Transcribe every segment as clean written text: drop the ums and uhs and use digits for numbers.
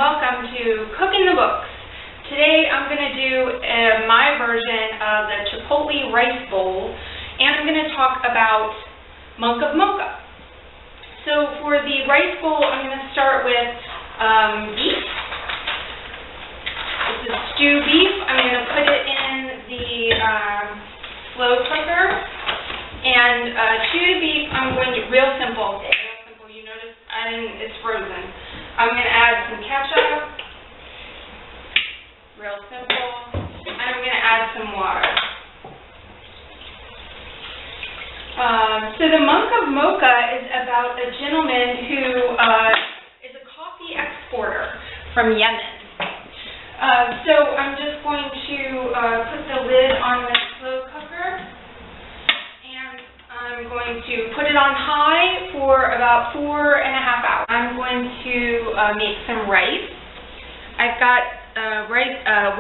welcome to Cooking the Books. Today I'm going to do my version of the Chipotle rice bowl, and I'm going to talk about Monk of Mocha. So for the rice bowl, I'm going to start with beef. This is stew beef. I'm going to put it in the slow cooker. And to the beef, I'm going to, real simple, you notice it's frozen. I'm going to add some ketchup, real simple, and I'm going to add some water. So the Monk of Mocha is about a gentleman who is a coffee exporter from Yemen. So I'm just going to put the lid on the slow cooker, and I'm going to put it on high for about 4.5 hours. I'm going to make some rice. I've got 1.5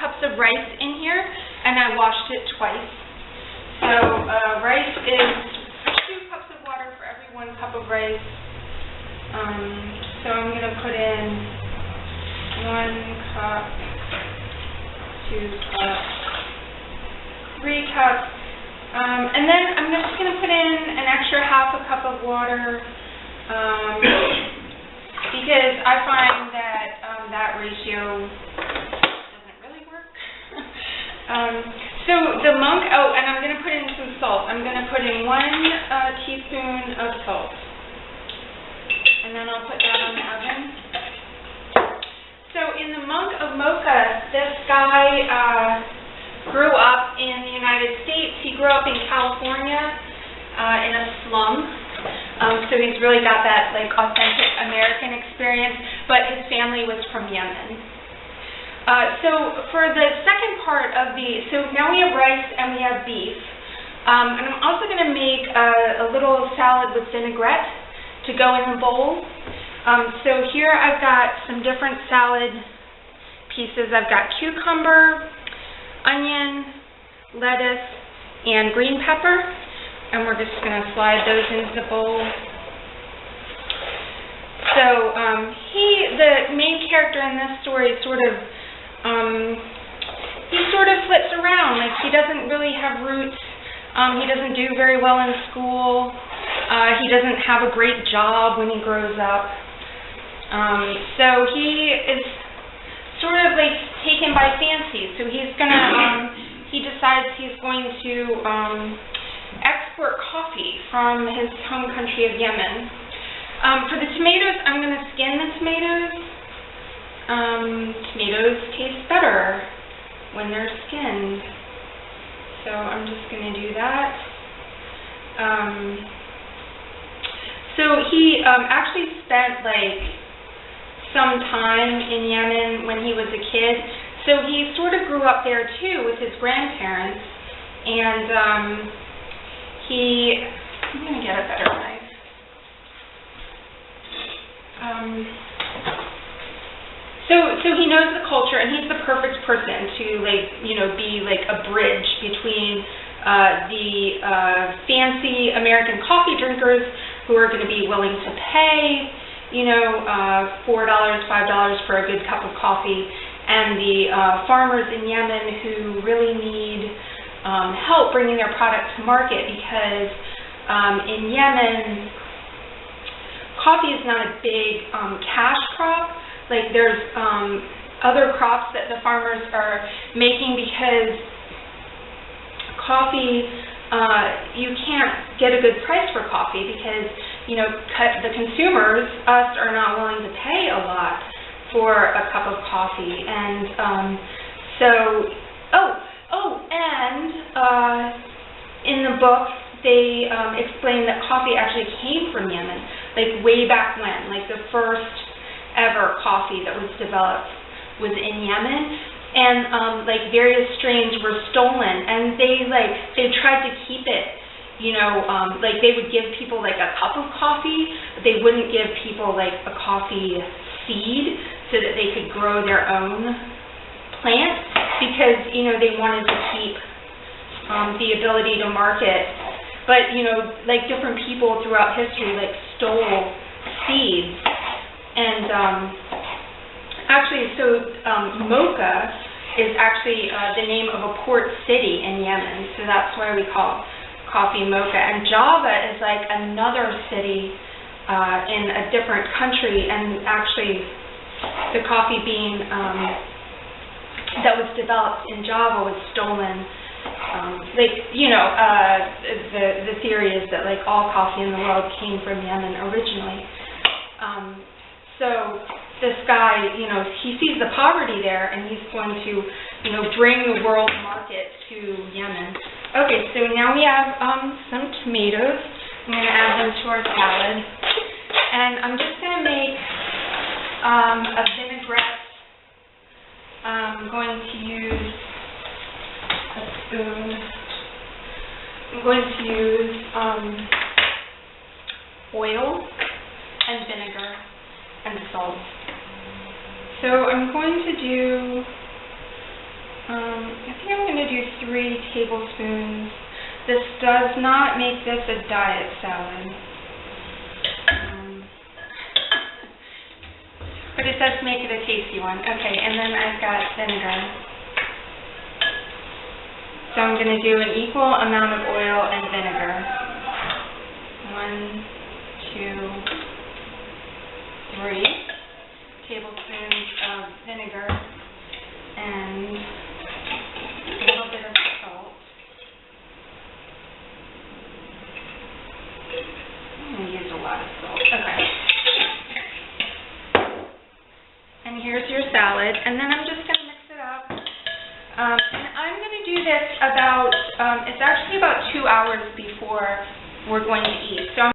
cups of rice in here, and I washed it twice. So rice is 2 cups of water for every 1 cup of rice. So I'm going to put in 1 cup, 2 cups, 3 cups, and then I'm just going to put in an extra 1/2 cup of water because I find that that ratio doesn't really work. So the monk, and I'm going to put in some salt. I'm going to put in 1 teaspoon of salt, and then I'll put that on the oven. So in the Monk of Mocha, this guy grew up in the United States. He grew up in California in a slum. So he's really got that like authentic American experience, but his family was from Yemen. So for the second part of so now we have rice and we have beef. And I'm also going to make a little salad with vinaigrette to go in the bowl. So here I've got some different salad pieces. I've got cucumber, onion, lettuce, and green pepper. And we're just going to slide those into the bowl. So the main character in this story sort of flips around. Like, he doesn't really have roots. He doesn't do very well in school. He doesn't have a great job when he grows up. So he is sort of like taken by fancy. So he's gonna, he decides he's going to export coffee from his home country of Yemen. For the tomatoes, I'm going to skin the tomatoes. Tomatoes taste better when they're skinned. So I'm just going to do that. So he actually spent like some time in Yemen when he was a kid. So he sort of grew up there too with his grandparents. And I'm going to get a better knife. So he knows the culture, and he's the perfect person to be like a bridge between the fancy American coffee drinkers who are going to be willing to pay, $4, $5 for a good cup of coffee, and the farmers in Yemen who really need help bringing their product to market because in Yemen, coffee is not a big cash crop. Like, there's other crops that the farmers are making because coffee, you can't get a good price for coffee because, the consumers, us, are not willing to pay a lot for a cup of coffee. And in the book, they explain that coffee actually came from Yemen, like way back when, like the first ever coffee that was developed was in Yemen, and like various strains were stolen, and they tried to keep it, like they would give people like a cup of coffee, but they wouldn't give people like a coffee seed so that they could grow their own plant because they wanted to keep the ability to market. But like different people throughout history like stole seeds, and Actually, so Mocha is actually the name of a port city in Yemen, so that's why we call coffee Mocha. And Java is like another city in a different country, and actually the coffee bean that was developed in Java was stolen. The theory is that like all coffee in the world came from Yemen originally. So this guy, he sees the poverty there, and he's going to, bring the world market to Yemen. Okay, so now we have some tomatoes. I'm going to add them to our salad. And I'm just going to make a vinaigrette. I'm going to use a spoon. I'm going to use oil and vinegar and salt. So I'm going to do, I think I'm going to do 3 tablespoons. This does not make this a diet salad. But it does make it a tasty one. Okay, and then I've got vinegar. So I'm going to do an equal amount of oil and vinegar. 1, 2, 3 tablespoons of vinegar and a little bit of salt. I'm going to use a lot of salt. Okay. And here's your salad, and then I'm just going to mix it up. And I'm going to do this about, it's actually about 2 hours before we're going to eat. So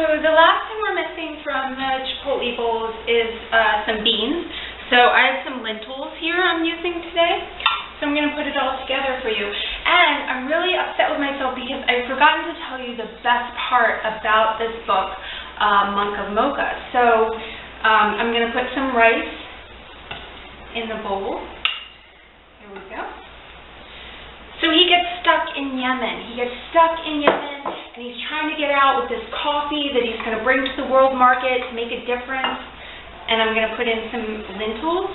the last thing we're missing from the Chipotle bowls is some beans. So I have some lentils here I'm using today. So I'm going to put it all together for you. And I'm really upset with myself because I've forgotten to tell you the best part about this book, Monk of Mocha. So I'm going to put some rice in the bowl. There we go. So he gets stuck in Yemen. He gets stuck in Yemen, and he's trying to get out with this coffee that he's going to bring to the world market to make a difference. And I'm going to put in some lentils.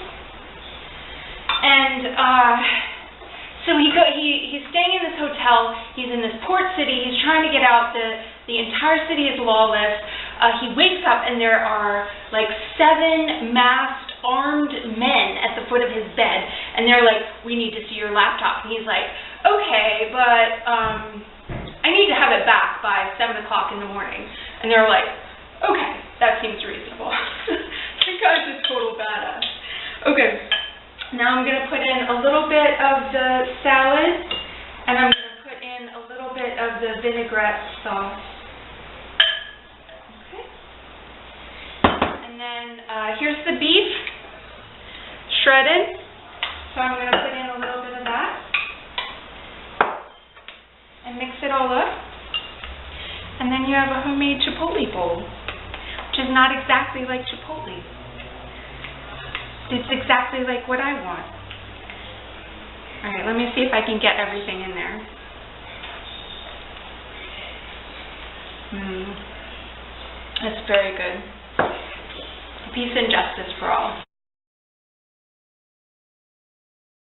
And so he's staying in this hotel. He's in this port city. He's trying to get out. The entire city is lawless. He wakes up, and there are like 7 masked, armed men at the foot of his bed, and they're like, "We need to see your laptop." And he's like, "Okay, but I need to have it back by 7 o'clock in the morning." And they're like, "Okay, that seems reasonable." The guy's a total badass. Okay, now I'm going to put in a little bit of the salad, and I'm going to put in a little bit of the vinaigrette sauce. Okay. And then here's the beef, shredded. So I'm going to put in a little bit of that and mix it all up. And then you have a homemade Chipotle bowl, which is not exactly like Chipotle. It's exactly like what I want. All right, let me see if I can get everything in there. That's very good. Peace and justice for all.